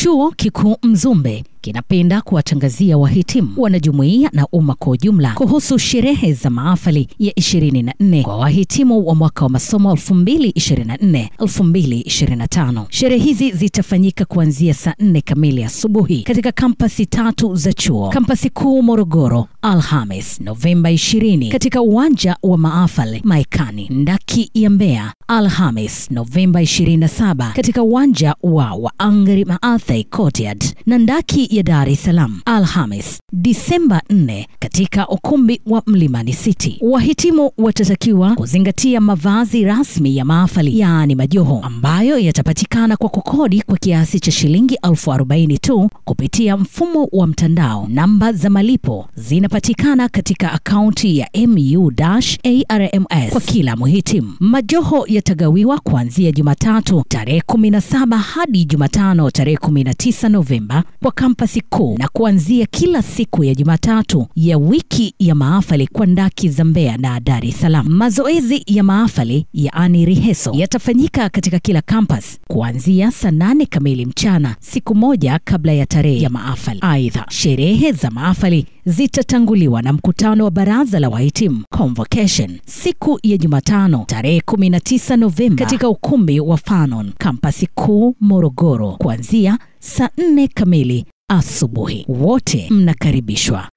Chuo Kikuu Mzumbe kinapenda kuwatangazia wahitimu, wanajumuiya na umma kwa ujumla kuhusu sherehe za mahafali ya 24 kwa wahitimu wa mwaka wa masomo 2024-2025. Sherehe hizi zitafanyika kuanzia saa 4 kamili asubuhi katika kampasi 3 za chuo. Kampasi kuu Morogoro, Alhamis Novemba 20 katika uwanja wa mahafali Maekani Ndaki ya Mbeya, Alhamis Novemba 27 katika uwanja wa Angry Maathai Courtyard na Ndaki ya Dar es Salaam, Alhamis Disemba 4 katika ukumbi wa Mlimani City. Wahitimu watatakiwa kuzingatia mavazi rasmi ya mahafali, yaani majoho, ambayo yatapatikana kwa kukodi kwa kiasi cha shilingi 40,000 tu kupitia mfumo wa mtandao. Namba za malipo zinapatikana katika akaunti ya MU-ARMS kwa kila mhitimu. Majoho yatagawiwa kuanzia Jumatatu tarehe 17 hadi Jumatano tarehe 19 Novemba kwa kampasi kuu, na kuanzia kila siku ya Jumatatu ya wiki ya mahafali kwa Ndaki za Mbeya na Dar es Salaam. Mazoezi ya mahafali, yaani rehearsal, yatafanyika katika kila campus kuanzia saa 8 kamili mchana siku moja kabla ya tarehe ya mahafali. Aidha, sherehe za mahafali zitatanguliwa na mkutano wa baraza la wahitimu convocation siku ya Jumatano tarehe 19 Novemba katika ukumbi wa Fanon, kampasi kuu Morogoro, kuanzia saa 4 kamili asubuhi. Wote mnakaribishwa.